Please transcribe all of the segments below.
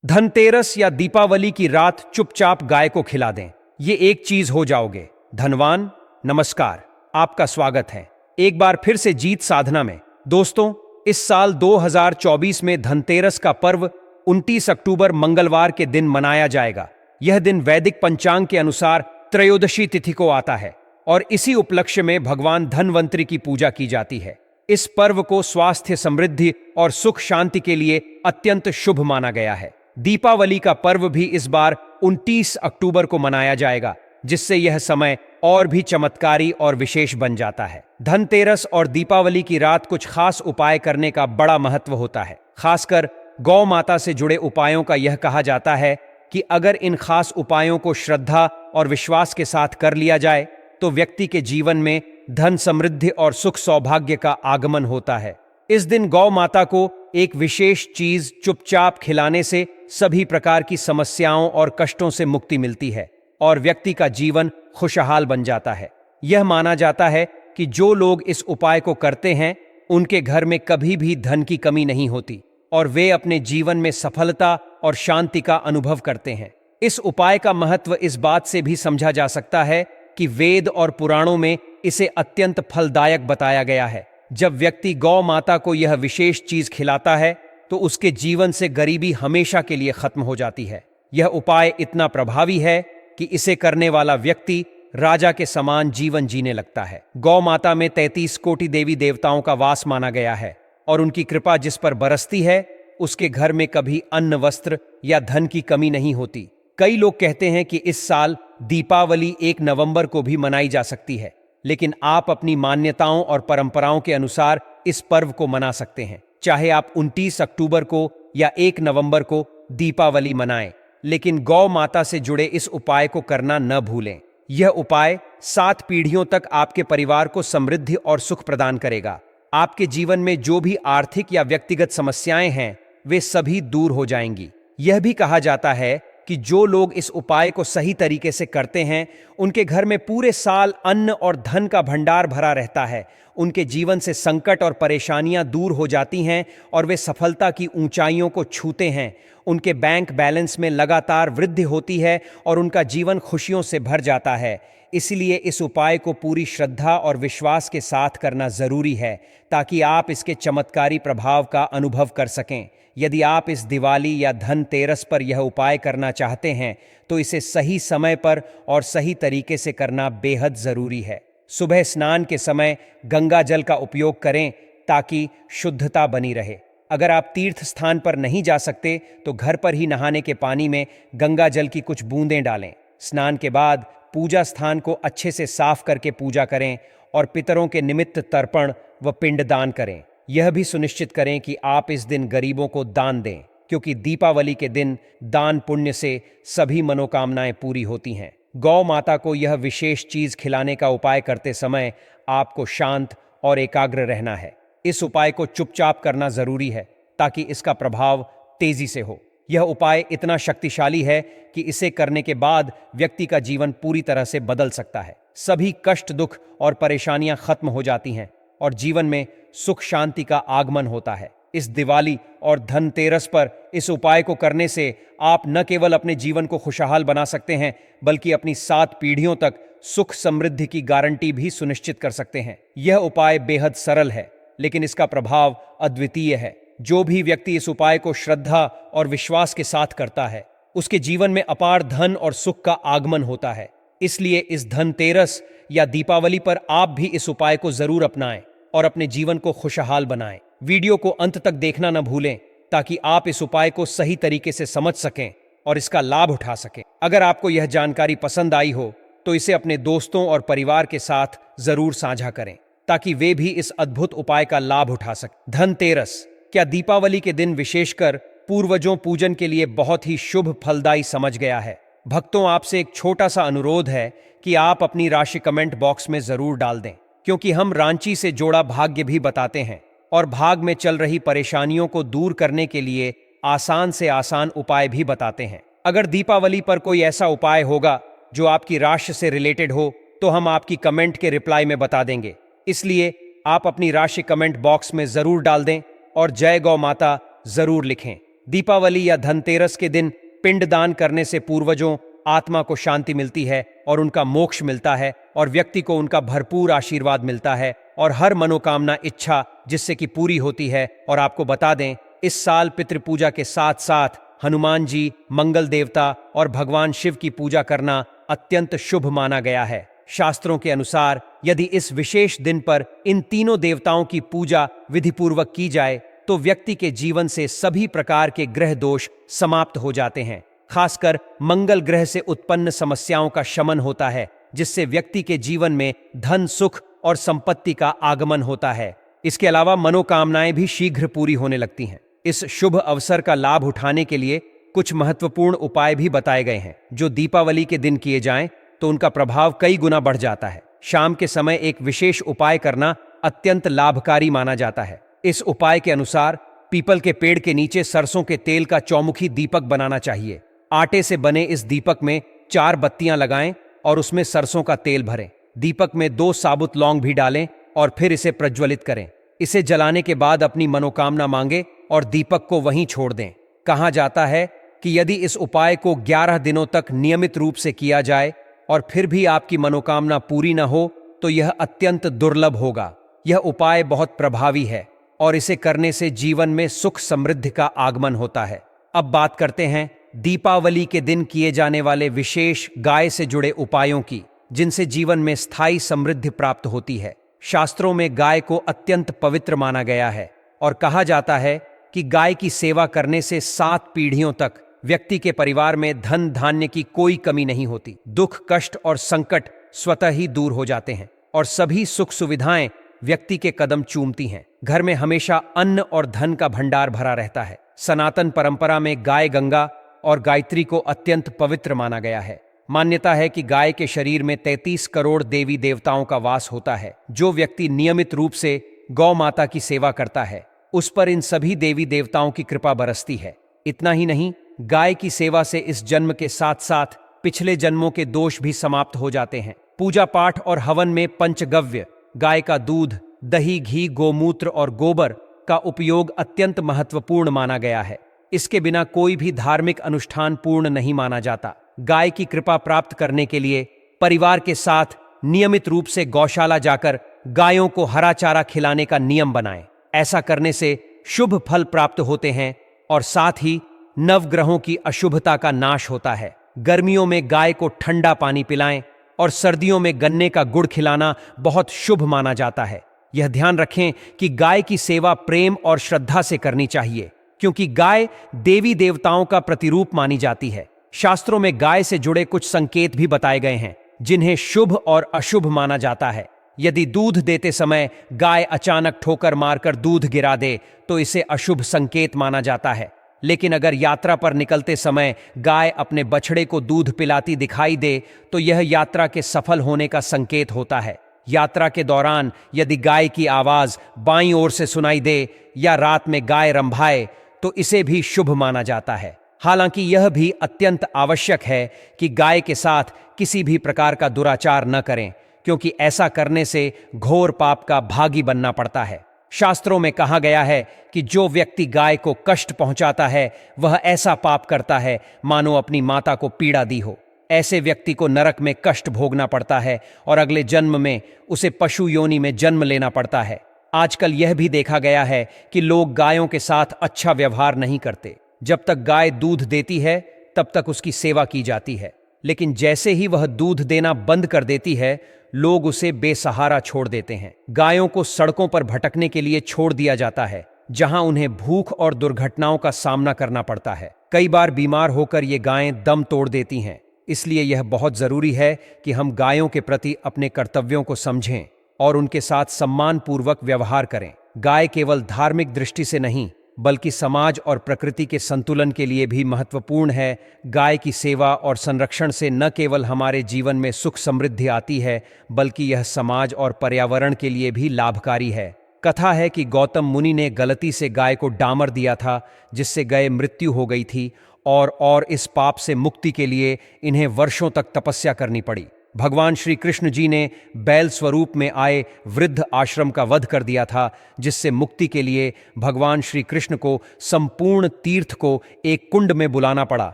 धनतेरस या दीपावली की रात चुपचाप गाय को खिला दें, ये एक चीज हो जाओगे धनवान। नमस्कार, आपका स्वागत है एक बार फिर से जीत साधना में। दोस्तों, इस साल 2024 में धनतेरस का पर्व 29 अक्टूबर मंगलवार के दिन मनाया जाएगा। यह दिन वैदिक पंचांग के अनुसार त्रयोदशी तिथि को आता है और इसी उपलक्ष्य में भगवान धनवंतरी की पूजा की जाती है। इस पर्व को स्वास्थ्य, समृद्धि और सुख शांति के लिए अत्यंत शुभ माना गया है। दीपावली का पर्व भी इस बार 29 अक्टूबर को मनाया जाएगा, जिससे यह समय और भी चमत्कारी और विशेष बन जाता है। धनतेरस और दीपावली की रात कुछ खास उपाय करने का बड़ा महत्व होता है। खासकर गौ माता से जुड़े उपायों का यह कहा जाता है कि अगर इन खास उपायों को श्रद्धा और विश्वास के साथ कर लिया जाए तो व्यक्ति के जीवन में धन, समृद्धि और सुख सौभाग्य का आगमन होता है। इस दिन गौ माता को एक विशेष चीज चुपचाप खिलाने से सभी प्रकार की समस्याओं और कष्टों से मुक्ति मिलती है और व्यक्ति का जीवन खुशहाल बन जाता है। यह माना जाता है कि जो लोग इस उपाय को करते हैं उनके घर में कभी भी धन की कमी नहीं होती और वे अपने जीवन में सफलता और शांति का अनुभव करते हैं। इस उपाय का महत्व इस बात से भी समझा जा सकता है कि वेद और पुराणों में इसे अत्यंत फलदायक बताया गया है। जब व्यक्ति गौ माता को यह विशेष चीज खिलाता है तो उसके जीवन से गरीबी हमेशा के लिए खत्म हो जाती है। यह उपाय इतना प्रभावी है कि इसे करने वाला व्यक्ति राजा के समान जीवन जीने लगता है। गौ माता में 33 कोटि देवी देवताओं का वास माना गया है और उनकी कृपा जिस पर बरसती है उसके घर में कभी अन्न, वस्त्र या धन की कमी नहीं होती। कई लोग कहते हैं कि इस साल दीपावली 1 नवंबर को भी मनाई जा सकती है, लेकिन आप अपनी मान्यताओं और परंपराओं के अनुसार इस पर्व को मना सकते हैं। चाहे आप 29 अक्टूबर को या 1 नवंबर को दीपावली मनाएं, लेकिन गौ माता से जुड़े इस उपाय को करना न भूलें। यह उपाय 7 पीढ़ियों तक आपके परिवार को समृद्धि और सुख प्रदान करेगा। आपके जीवन में जो भी आर्थिक या व्यक्तिगत समस्याएं हैं वे सभी दूर हो जाएंगी। यह भी कहा जाता है कि जो लोग इस उपाय को सही तरीके से करते हैं उनके घर में पूरे साल अन्न और धन का भंडार भरा रहता है। उनके जीवन से संकट और परेशानियां दूर हो जाती हैं और वे सफलता की ऊंचाइयों को छूते हैं। उनके बैंक बैलेंस में लगातार वृद्धि होती है और उनका जीवन खुशियों से भर जाता है। इसलिए इस उपाय को पूरी श्रद्धा और विश्वास के साथ करना जरूरी है ताकि आप इसके चमत्कारी प्रभाव का अनुभव कर सकें। यदि आप इस दिवाली या धनतेरस पर यह उपाय करना चाहते हैं तो इसे सही समय पर और सही तरीके से करना बेहद जरूरी है। सुबह स्नान के समय गंगा जल का उपयोग करें ताकि शुद्धता बनी रहे। अगर आप तीर्थ स्थान पर नहीं जा सकते तो घर पर ही नहाने के पानी में गंगा जल की कुछ बूंदें डालें। स्नान के बाद पूजा स्थान को अच्छे से साफ करके पूजा करें और पितरों के निमित्त तर्पण व पिंडदान करें। यह भी सुनिश्चित करें कि आप इस दिन गरीबों को दान दें, क्योंकि दीपावली के दिन दान पुण्य से सभी मनोकामनाएं पूरी होती हैं। गौ माता को यह विशेष चीज खिलाने का उपाय करते समय आपको शांत और एकाग्र रहना है। इस उपाय को चुपचाप करना जरूरी है ताकि इसका प्रभाव तेजी से हो। यह उपाय इतना शक्तिशाली है कि इसे करने के बाद व्यक्ति का जीवन पूरी तरह से बदल सकता है। सभी कष्ट, दुख और परेशानियां खत्म हो जाती हैं और जीवन में सुख शांति का आगमन होता है। इस दिवाली और धनतेरस पर इस उपाय को करने से आप न केवल अपने जीवन को खुशहाल बना सकते हैं बल्कि अपनी 7 पीढ़ियों तक सुख समृद्धि की गारंटी भी सुनिश्चित कर सकते हैं। यह उपाय बेहद सरल है लेकिन इसका प्रभाव अद्वितीय है। जो भी व्यक्ति इस उपाय को श्रद्धा और विश्वास के साथ करता है उसके जीवन में अपार धन और सुख का आगमन होता है। इसलिए इस धनतेरस या दीपावली पर आप भी इस उपाय को जरूर अपनाएं और अपने जीवन को खुशहाल बनाएं। वीडियो को अंत तक देखना न भूलें ताकि आप इस उपाय को सही तरीके से समझ सकें और इसका लाभ उठा सकें। अगर आपको यह जानकारी पसंद आई हो तो इसे अपने दोस्तों और परिवार के साथ जरूर साझा करें ताकि वे भी इस अद्भुत उपाय का लाभ उठा सकें। धनतेरस क्या दीपावली के दिन विशेषकर पूर्वजों पूजन के लिए बहुत ही शुभ फलदायी समझ गया है। भक्तों, आपसे एक छोटा सा अनुरोध है कि आप अपनी राशि कमेंट बॉक्स में जरूर डाल दें, क्योंकि हम रांची से जोड़ा भाग्य भी बताते हैं और भाग में चल रही परेशानियों को दूर करने के लिए आसान से आसान उपाय भी बताते हैं। अगर दीपावली पर कोई ऐसा उपाय होगा जो आपकी राशि से रिलेटेड हो तो हम आपकी कमेंट के रिप्लाई में बता देंगे। इसलिए आप अपनी राशि कमेंट बॉक्स में जरूर डाल दें और जय गौ माता जरूर लिखें। दीपावली या धनतेरस के दिन पिंडदान करने से पूर्वजों आत्मा को शांति मिलती है और उनका मोक्ष मिलता है और व्यक्ति को उनका भरपूर आशीर्वाद मिलता है और हर मनोकामना इच्छा जिससे कि पूरी होती है। और आपको बता दें, इस साल पितृपूजा के साथ साथ हनुमान जी, मंगल देवता और भगवान शिव की पूजा करना अत्यंत शुभ माना गया है। शास्त्रों के अनुसार यदि इस विशेष दिन पर इन तीनों देवताओं की पूजा विधिपूर्वक की जाए तो व्यक्ति के जीवन से सभी प्रकार के ग्रह दोष समाप्त हो जाते हैं। खासकर मंगल ग्रह से उत्पन्न समस्याओं का शमन होता है, जिससे व्यक्ति के जीवन में धन, सुख और संपत्ति का आगमन होता है। इसके अलावा मनोकामनाएं भी शीघ्र पूरी होने लगती हैं। इस शुभ अवसर का लाभ उठाने के लिए कुछ महत्वपूर्ण उपाय भी बताए गए हैं, जो दीपावली के दिन किए जाएं तो उनका प्रभाव कई गुना बढ़ जाता है। शाम के समय एक विशेष उपाय करना अत्यंत लाभकारी माना जाता है। इस उपाय के अनुसार पीपल के पेड़ के नीचे सरसों के तेल का चौमुखी दीपक बनाना चाहिए। आटे से बने इस दीपक में 4 बत्तियां लगाएं और उसमें सरसों का तेल भरें। दीपक में 2 साबुत लौंग भी डालें और फिर इसे प्रज्वलित करें। इसे जलाने के बाद अपनी मनोकामना मांगे और दीपक को वहीं छोड़ दें। कहा जाता है कि यदि इस उपाय को 11 दिनों तक नियमित रूप से किया जाए और फिर भी आपकी मनोकामना पूरी न हो तो यह अत्यंत दुर्लभ होगा। यह उपाय बहुत प्रभावी है और इसे करने से जीवन में सुख समृद्धि का आगमन होता है। अब बात करते हैं दीपावली के दिन किए जाने वाले विशेष गाय से जुड़े उपायों की, जिनसे जीवन में स्थायी समृद्धि प्राप्त होती है। शास्त्रों में गाय को अत्यंत पवित्र माना गया है और कहा जाता है कि गाय की सेवा करने से 7 पीढ़ियों तक व्यक्ति के परिवार में धन धान्य की कोई कमी नहीं होती। दुख, कष्ट और संकट स्वतः ही दूर हो जाते हैं और सभी सुख सुविधाएं व्यक्ति के कदम चूमती हैं। घर में हमेशा अन्न और धन का भंडार भरा रहता है। सनातन परंपरा में गाय गंगा और गायत्री को अत्यंत पवित्र माना गया है। मान्यता है कि गाय के शरीर में 33 करोड़ देवी देवताओं का वास होता है। जो व्यक्ति नियमित रूप से गौ माता की सेवा करता है, उस पर इन सभी देवी देवताओं की कृपा बरसती है। इतना ही नहीं, गाय की सेवा से इस जन्म के साथ साथ पिछले जन्मों के दोष भी समाप्त हो जाते हैं। पूजा पाठ और हवन में पंचगव्य, गाय का दूध, दही, घी, गोमूत्र और गोबर का उपयोग अत्यंत महत्वपूर्ण माना गया है। इसके बिना कोई भी धार्मिक अनुष्ठान पूर्ण नहीं माना जाता। गाय की कृपा प्राप्त करने के लिए परिवार के साथ नियमित रूप से गौशाला जाकर गायों को हरा चारा खिलाने का नियम बनाएं। ऐसा करने से शुभ फल प्राप्त होते हैं और साथ ही नवग्रहों की अशुभता का नाश होता है। गर्मियों में गाय को ठंडा पानी पिलाएं और सर्दियों में गन्ने का गुड़ खिलाना बहुत शुभ माना जाता है। यह ध्यान रखें कि गाय की सेवा प्रेम और श्रद्धा से करनी चाहिए, क्योंकि गाय देवी देवताओं का प्रतिरूप मानी जाती है। शास्त्रों में गाय से जुड़े कुछ संकेत भी बताए गए हैं, जिन्हें शुभ और अशुभ माना जाता है। यदि दूध देते समय गाय अचानक ठोकर मारकर दूध गिरा दे तो इसे अशुभ संकेत माना जाता है। लेकिन अगर यात्रा पर निकलते समय गाय अपने बछड़े को दूध पिलाती दिखाई दे तो यह यात्रा के सफल होने का संकेत होता है। यात्रा के दौरान यदि गाय की आवाज बाईं ओर से सुनाई दे या रात में गाय रंभाए तो इसे भी शुभ माना जाता है। हालांकि यह भी अत्यंत आवश्यक है कि गाय के साथ किसी भी प्रकार का दुराचार न करें, क्योंकि ऐसा करने से घोर पाप का भागी बनना पड़ता है। शास्त्रों में कहा गया है कि जो व्यक्ति गाय को कष्ट पहुंचाता है वह ऐसा पाप करता है मानो अपनी माता को पीड़ा दी हो। ऐसे व्यक्ति को नरक में कष्ट भोगना पड़ता है और अगले जन्म में उसे पशु योनि में जन्म लेना पड़ता है। आजकल यह भी देखा गया है कि लोग गायों के साथ अच्छा व्यवहार नहीं करते। जब तक गाय दूध देती है तब तक उसकी सेवा की जाती है, लेकिन जैसे ही वह दूध देना बंद कर देती है लोग उसे बेसहारा छोड़ देते हैं। गायों को सड़कों पर भटकने के लिए छोड़ दिया जाता है, जहां उन्हें भूख और दुर्घटनाओं का सामना करना पड़ता है। कई बार बीमार होकर ये गायें दम तोड़ देती हैं। इसलिए यह बहुत जरूरी है कि हम गायों के प्रति अपने कर्तव्यों को समझें और उनके साथ सम्मानपूर्वक व्यवहार करें। गाय केवल धार्मिक दृष्टि से नहीं बल्कि समाज और प्रकृति के संतुलन के लिए भी महत्वपूर्ण है। गाय की सेवा और संरक्षण से न केवल हमारे जीवन में सुख समृद्धि आती है, बल्कि यह समाज और पर्यावरण के लिए भी लाभकारी है। कथा है कि गौतम मुनि ने गलती से गाय को डामर दिया था, जिससे गाय मृत्यु हो गई थी और इस पाप से मुक्ति के लिए इन्हें वर्षों तक तपस्या करनी पड़ी। भगवान श्री कृष्ण जी ने बैल स्वरूप में आए वृद्ध आश्रम का वध कर दिया था, जिससे मुक्ति के लिए भगवान श्री कृष्ण को संपूर्ण तीर्थ को एक कुंड में बुलाना पड़ा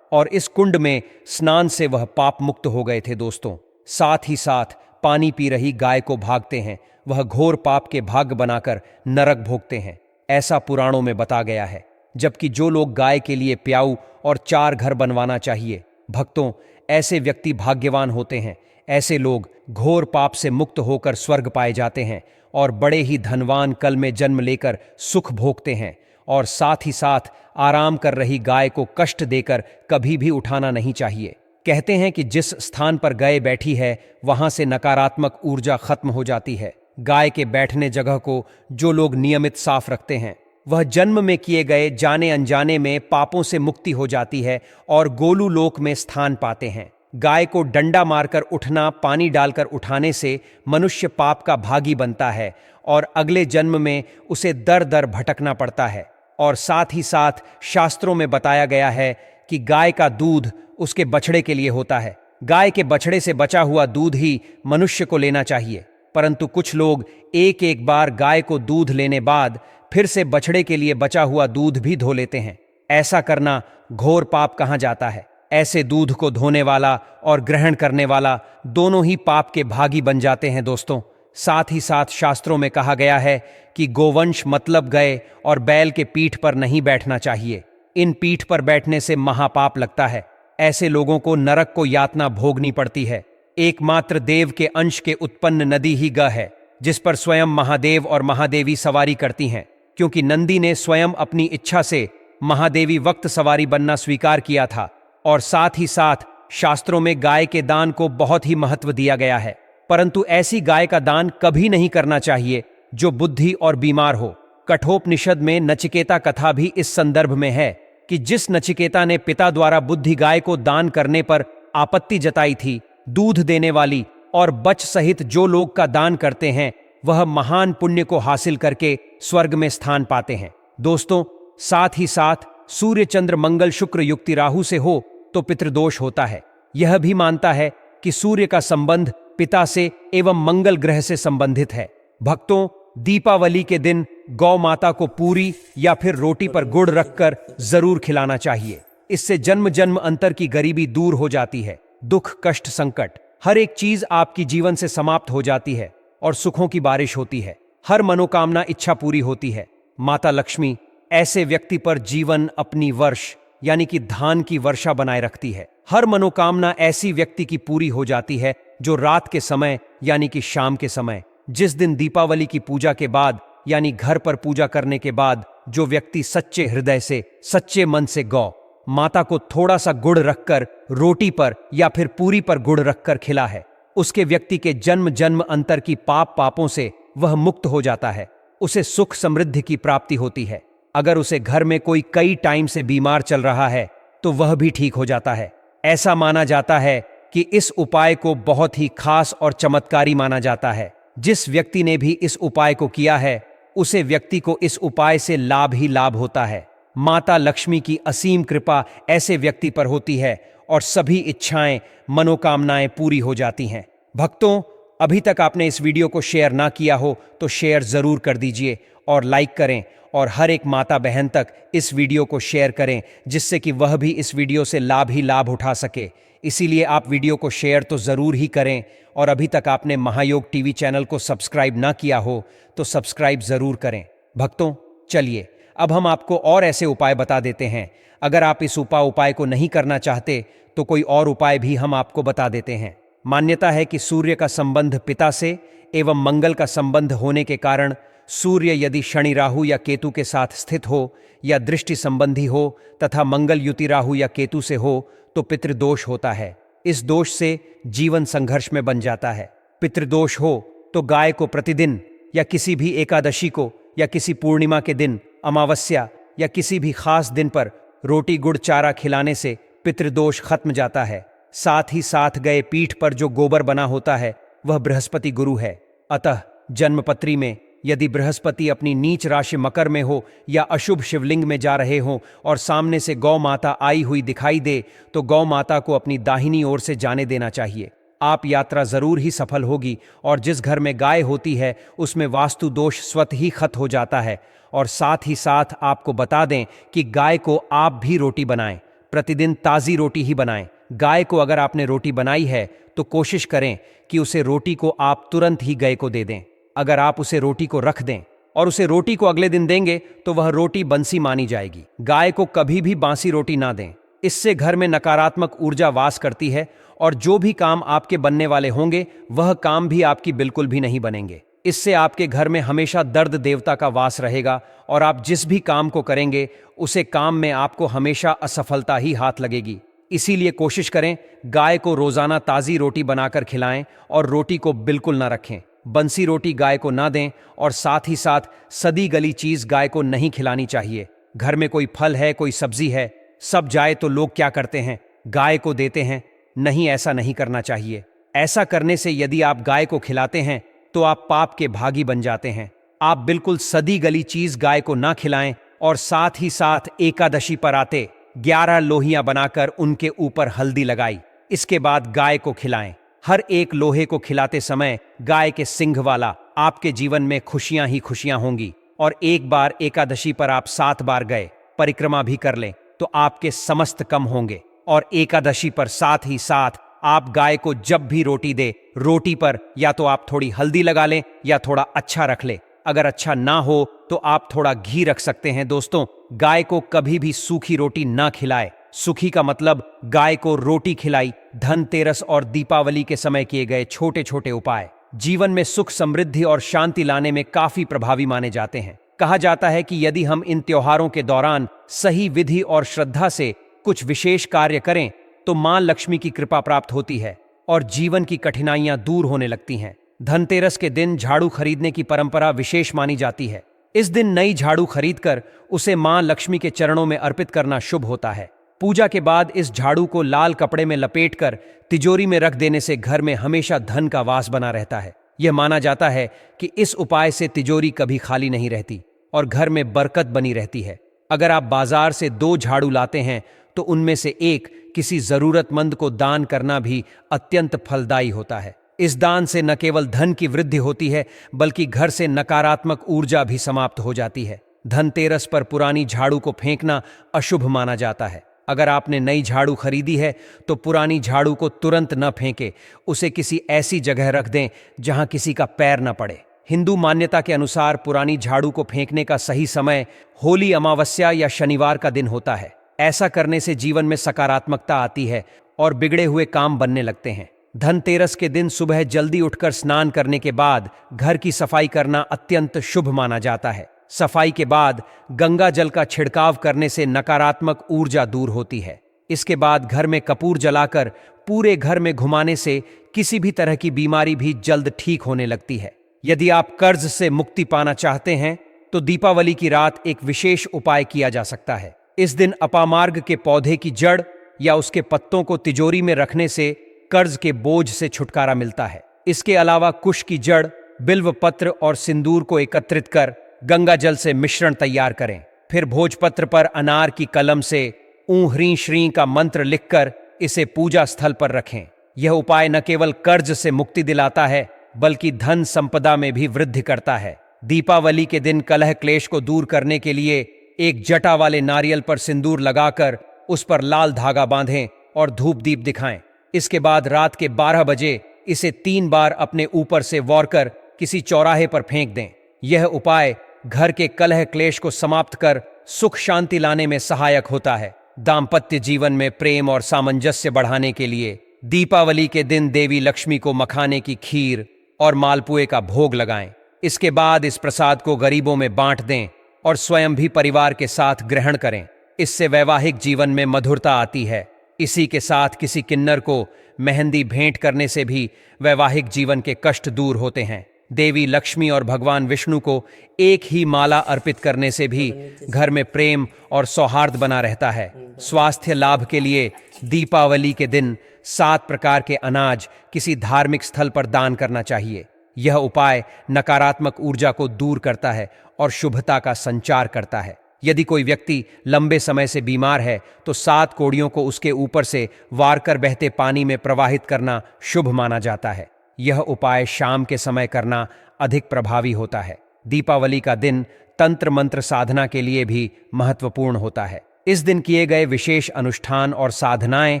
और इस कुंड में स्नान से वह पाप मुक्त हो गए थे दोस्तों। साथ ही साथ पानी पी रही गाय को भागते हैं, वह घोर पाप के भाग्य बनाकर नरक भोगते हैं, ऐसा पुराणों में बता गया है। जबकि जो लोग गाय के लिए प्याऊ और 4 घर बनवाना चाहिए, भक्तों, ऐसे व्यक्ति भाग्यवान होते हैं। ऐसे लोग घोर पाप से मुक्त होकर स्वर्ग पाए जाते हैं और बड़े ही धनवान कल में जन्म लेकर सुख भोगते हैं। और साथ ही साथ आराम कर रही गाय को कष्ट देकर कभी भी उठाना नहीं चाहिए। कहते हैं कि जिस स्थान पर गाय बैठी है वहां से नकारात्मक ऊर्जा खत्म हो जाती है। गाय के बैठने जगह को जो लोग नियमित साफ रखते हैं, वह जन्म में किए गए जाने अनजाने में पापों से मुक्ति हो जाती है और गोलू लोक में स्थान पाते हैं। गाय को डंडा मारकर उठना, पानी डालकर उठाने से मनुष्य पाप का भागी बनता है और अगले जन्म में उसे दर दर भटकना पड़ता है। और साथ ही साथ शास्त्रों में बताया गया है कि गाय का दूध उसके बछड़े के लिए होता है। गाय के बछड़े से बचा हुआ दूध ही मनुष्य को लेना चाहिए, परंतु कुछ लोग एक एक बार गाय को दूध लेने बाद फिर से बछड़े के लिए बचा हुआ दूध भी धो लेते हैं। ऐसा करना घोर पाप कहा जाता है। ऐसे दूध को धोने वाला और ग्रहण करने वाला दोनों ही पाप के भागी बन जाते हैं दोस्तों। साथ ही साथ शास्त्रों में कहा गया है कि गोवंश मतलब गए और बैल के पीठ पर नहीं बैठना चाहिए। इन पीठ पर बैठने से महापाप लगता है। ऐसे लोगों को नरक को यातना भोगनी पड़ती है। एकमात्र देव के अंश के उत्पन्न नदी ही ग है, जिस पर स्वयं महादेव और महादेवी सवारी करती हैं, क्योंकि नंदी ने स्वयं अपनी इच्छा से महादेवी वक्त सवारी बनना स्वीकार किया था। और साथ ही साथ शास्त्रों में गाय के दान को बहुत ही महत्व दिया गया है, परंतु ऐसी गाय का दान कभी नहीं करना चाहिए जो बुद्धि और बीमार हो। कठोपनिषद में नचिकेता कथा भी इस संदर्भ में है कि जिस नचिकेता ने पिता द्वारा बुद्धि गाय को दान करने पर आपत्ति जताई थी, दूध देने वाली और बच सहित जो लोग का दान करते हैं वह महान पुण्य को हासिल करके स्वर्ग में स्थान पाते हैं दोस्तों। साथ ही साथ सूर्य चंद्र मंगल शुक्र युक्ति राहु से हो तो पितृदोष होता है। यह भी मानता है कि सूर्य का संबंध पिता से एवं मंगल ग्रह से संबंधित है। भक्तों, दीपावली के दिन गौ माता को पूरी या फिर रोटी पर गुड़ रखकर जरूर खिलाना चाहिए। इससे जन्म जन्म अंतर की गरीबी दूर हो जाती है। दुख कष्ट संकट हर एक चीज आपकी जीवन से समाप्त हो जाती है और सुखों की बारिश होती है। हर मनोकामना इच्छा पूरी होती है। माता लक्ष्मी ऐसे व्यक्ति पर जीवन अपनी वर्ष यानी कि धान की वर्षा बनाए रखती है। हर मनोकामना ऐसी व्यक्ति की पूरी हो जाती है जो रात के समय यानी कि शाम के समय, जिस दिन दीपावली की पूजा के बाद यानी घर पर पूजा करने के बाद जो व्यक्ति सच्चे हृदय से सच्चे मन से गौ माता को थोड़ा सा गुड़ रखकर रोटी पर या फिर पूरी पर गुड़ रखकर खिला है, उसके व्यक्ति के जन्म जन्म अंतर की पापों से वह मुक्त हो जाता है। उसे सुख समृद्धि की प्राप्ति होती है। अगर उसे घर में कोई कई टाइम से बीमार चल रहा है तो वह भी ठीक हो जाता है। ऐसा माना जाता है कि इस उपाय को बहुत ही खास और चमत्कारी माना जाता है। जिस व्यक्ति ने भी इस उपाय को किया है उसे व्यक्ति को इस उपाय से लाभ ही लाभ होता है। माता लक्ष्मी की असीम कृपा ऐसे व्यक्ति पर होती है और सभी इच्छाएं मनोकामनाएं पूरी हो जाती हैं। भक्तों, अभी तक आपने इस वीडियो को शेयर ना किया हो तो शेयर जरूर कर दीजिए और लाइक करें और हर एक माता बहन तक इस वीडियो को शेयर करें, जिससे कि वह भी इस वीडियो से लाभ ही लाभ उठा सके। इसीलिए आप वीडियो को शेयर तो ज़रूर ही करें और अभी तक आपने महायोग टीवी चैनल को सब्सक्राइब ना किया हो तो सब्सक्राइब ज़रूर करें। भक्तों, चलिए अब हम आपको और ऐसे उपाय बता देते हैं। अगर आप इस उपाय को नहीं करना चाहते तो कोई और उपाय भी हम आपको बता देते हैं। मान्यता है कि सूर्य का संबंध पिता से एवं मंगल का संबंध होने के कारण सूर्य यदि शनि राहु या केतु के साथ स्थित हो या दृष्टि संबंधी हो तथा मंगल युति राहु या केतु से हो तो पितृदोष होता है। इस दोष से जीवन संघर्ष में बन जाता है। पितृदोष हो तो गाय को प्रतिदिन या किसी भी एकादशी को या किसी पूर्णिमा के दिन, अमावस्या या किसी भी खास दिन पर रोटी गुड़ चारा खिलाने से पितृदोष खत्म जाता है। साथ ही साथ गए पीठ पर जो गोबर बना होता है वह बृहस्पति गुरु है। अतः जन्मपत्री में यदि बृहस्पति अपनी नीच राशि मकर में हो या अशुभ शिवलिंग में जा रहे हों और सामने से गौ माता आई हुई दिखाई दे तो गौ माता को अपनी दाहिनी ओर से जाने देना चाहिए। आप यात्रा जरूर ही सफल होगी और जिस घर में गाय होती है उसमें वास्तु दोष स्वतः ही खत्म हो जाता है। और साथ ही साथ आपको बता दें कि गाय को आप भी रोटी बनाएं, प्रतिदिन ताज़ी रोटी ही बनाएं। गाय को अगर आपने रोटी बनाई है तो कोशिश करें कि उसे रोटी को आप तुरंत ही गाय को दे दें। अगर आप उसे रोटी को रख दें और उसे रोटी को अगले दिन देंगे तो वह रोटी बंसी मानी जाएगी। गाय को कभी भी बासी रोटी ना दें, इससे घर में नकारात्मक ऊर्जा वास करती है और जो भी काम आपके बनने वाले होंगे वह काम भी आपकी बिल्कुल भी नहीं बनेंगे। इससे आपके घर में हमेशा दर्द देवता का वास रहेगा और आप जिस भी काम को करेंगे उसे काम में आपको हमेशा असफलता ही हाथ लगेगी। इसीलिए कोशिश करें गाय को रोजाना ताज़ी रोटी बनाकर खिलाएं और रोटी को बिल्कुल ना रखें। बंसी रोटी गाय को ना दें और साथ ही साथ सदी गली चीज गाय को नहीं खिलानी चाहिए। घर में कोई फल है, कोई सब्जी है, सब जाए तो लोग क्या करते हैं, गाय को देते हैं। नहीं, ऐसा नहीं करना चाहिए। ऐसा करने से यदि आप गाय को खिलाते हैं तो आप पाप के भागी बन जाते हैं। आप बिल्कुल सदी गली चीज गाय को ना खिलाएं और साथ ही साथ एकादशी पर आते 11 लोहियां बनाकर उनके ऊपर हल्दी लगाई, इसके बाद गाय को खिलाएं। हर एक लोहे को खिलाते समय गाय के सिंघ वाला आपके जीवन में खुशियां ही खुशियां होंगी। और एक बार एकादशी पर आप 7 बार गए परिक्रमा भी कर लें तो आपके समस्त कम होंगे। और एकादशी पर साथ ही साथ आप गाय को जब भी रोटी दे, रोटी पर या तो आप थोड़ी हल्दी लगा लें या थोड़ा अच्छा रख लें। अगर अच्छा ना हो तो आप थोड़ा घी रख सकते हैं। दोस्तों, गाय को कभी भी सूखी रोटी ना खिलाए। सूखी का मतलब गाय को रोटी खिलाई। धनतेरस और दीपावली के समय किए गए छोटे छोटे उपाय जीवन में सुख, समृद्धि और शांति लाने में काफी प्रभावी माने जाते हैं। कहा जाता है कि यदि हम इन त्योहारों के दौरान सही विधि और श्रद्धा से कुछ विशेष कार्य करें तो मां लक्ष्मी की कृपा प्राप्त होती है और जीवन की कठिनाइयां दूर होने लगती हैं। धनतेरस के दिन झाड़ू खरीदने की परंपरा विशेष मानी जाती है। इस दिन नई झाड़ू खरीदकर उसे मां लक्ष्मी के चरणों में अर्पित करना शुभ होता है। पूजा के बाद इस झाड़ू को लाल कपड़े में लपेटकर तिजोरी में रख देने से घर में हमेशा धन का वास बना रहता है। यह माना जाता है कि इस उपाय से तिजोरी कभी खाली नहीं रहती और घर में बरकत बनी रहती है। अगर आप बाजार से 2 झाड़ू लाते हैं तो उनमें से एक किसी जरूरतमंद को दान करना भी अत्यंत फलदायी होता है। इस दान से न केवल धन की वृद्धि होती है बल्कि घर से नकारात्मक ऊर्जा भी समाप्त हो जाती है। धनतेरस पर पुरानी झाड़ू को फेंकना अशुभ माना जाता है। अगर आपने नई झाड़ू खरीदी है तो पुरानी झाड़ू को तुरंत न फेंके, उसे किसी ऐसी जगह रख दें जहां किसी का पैर न पड़े। हिंदू मान्यता के अनुसार पुरानी झाड़ू को फेंकने का सही समय होली अमावस्या या शनिवार का दिन होता है। ऐसा करने से जीवन में सकारात्मकता आती है और बिगड़े हुए काम बनने लगते हैं। धनतेरस के दिन सुबह जल्दी उठकर स्नान करने के बाद घर की सफाई करना अत्यंत शुभ माना जाता है। सफाई के बाद गंगा जल का छिड़काव करने से नकारात्मक ऊर्जा दूर होती है। इसके बाद घर में कपूर जलाकर पूरे घर में घुमाने से किसी भी तरह की बीमारी भी जल्द ठीक होने लगती है। यदि आप कर्ज से मुक्ति पाना चाहते हैं तो दीपावली की रात एक विशेष उपाय किया जा सकता है। इस दिन अपामार्ग के पौधे की जड़ या उसके पत्तों को तिजोरी में रखने से कर्ज के बोझ से छुटकारा मिलता है। इसके अलावा कुश की जड़, बिल्व पत्र और सिंदूर को एकत्रित कर गंगा जल से मिश्रण तैयार करें। फिर भोजपत्र पर अनार की कलम से ऊं ह्रीं श्रीं का मंत्र लिखकर इसे पूजा स्थल पर रखें। यह उपाय न केवल कर्ज से मुक्ति दिलाता है बल्कि धन संपदा में भी वृद्धि करता है। दीपावली के दिन कलह क्लेश को दूर करने के लिए एक जटा वाले नारियल पर सिंदूर लगाकर उस पर लाल धागा बांधें और धूप दीप दिखाएं। इसके बाद रात के 12 बजे इसे 3 बार अपने ऊपर से वॉरकर किसी चौराहे पर फेंक दें। यह उपाय घर के कलह क्लेश को समाप्त कर सुख शांति लाने में सहायक होता है। दाम्पत्य जीवन में प्रेम और सामंजस्य बढ़ाने के लिए दीपावली के दिन देवी लक्ष्मी को मखाने की खीर और मालपुए का भोग लगाएं। इसके बाद इस प्रसाद को गरीबों में बांट दें और स्वयं भी परिवार के साथ ग्रहण करें। इससे वैवाहिक जीवन में मधुरता आती है। इसी के साथ किसी किन्नर को मेहंदी भेंट करने से भी वैवाहिक जीवन के कष्ट दूर होते हैं। देवी लक्ष्मी और भगवान विष्णु को एक ही माला अर्पित करने से भी घर में प्रेम और सौहार्द बना रहता है। स्वास्थ्य लाभ के लिए दीपावली के दिन 7 प्रकार के अनाज किसी धार्मिक स्थल पर दान करना चाहिए। यह उपाय नकारात्मक ऊर्जा को दूर करता है और शुभता का संचार करता है। यदि कोई व्यक्ति लंबे समय से बीमार है तो 7 कोड़ियों को उसके ऊपर से वार कर बहते पानी में प्रवाहित करना शुभ माना जाता है। यह उपाय शाम के समय करना अधिक प्रभावी होता है। दीपावली का दिन तंत्र मंत्र साधना के लिए भी महत्वपूर्ण होता है। इस दिन किए गए विशेष अनुष्ठान और साधनाएं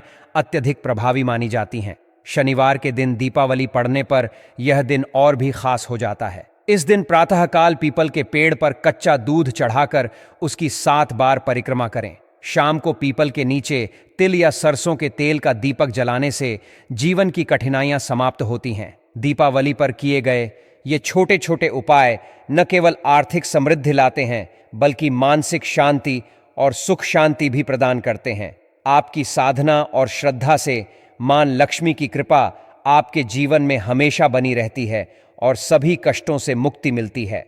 अत्यधिक प्रभावी मानी जाती हैं। शनिवार के दिन दीपावली पड़ने पर यह दिन और भी खास हो जाता है। इस दिन प्रातःकाल पीपल के पेड़ पर कच्चा दूध चढ़ाकर उसकी 7 बार परिक्रमा करें। शाम को पीपल के नीचे तिल या सरसों के तेल का दीपक जलाने से जीवन की कठिनाइयां समाप्त होती हैं। दीपावली पर किए गए ये छोटे छोटे उपाय न केवल आर्थिक समृद्धि लाते हैं बल्कि मानसिक शांति और सुख शांति भी प्रदान करते हैं। आपकी साधना और श्रद्धा से मां लक्ष्मी की कृपा आपके जीवन में हमेशा बनी रहती है और सभी कष्टों से मुक्ति मिलती है।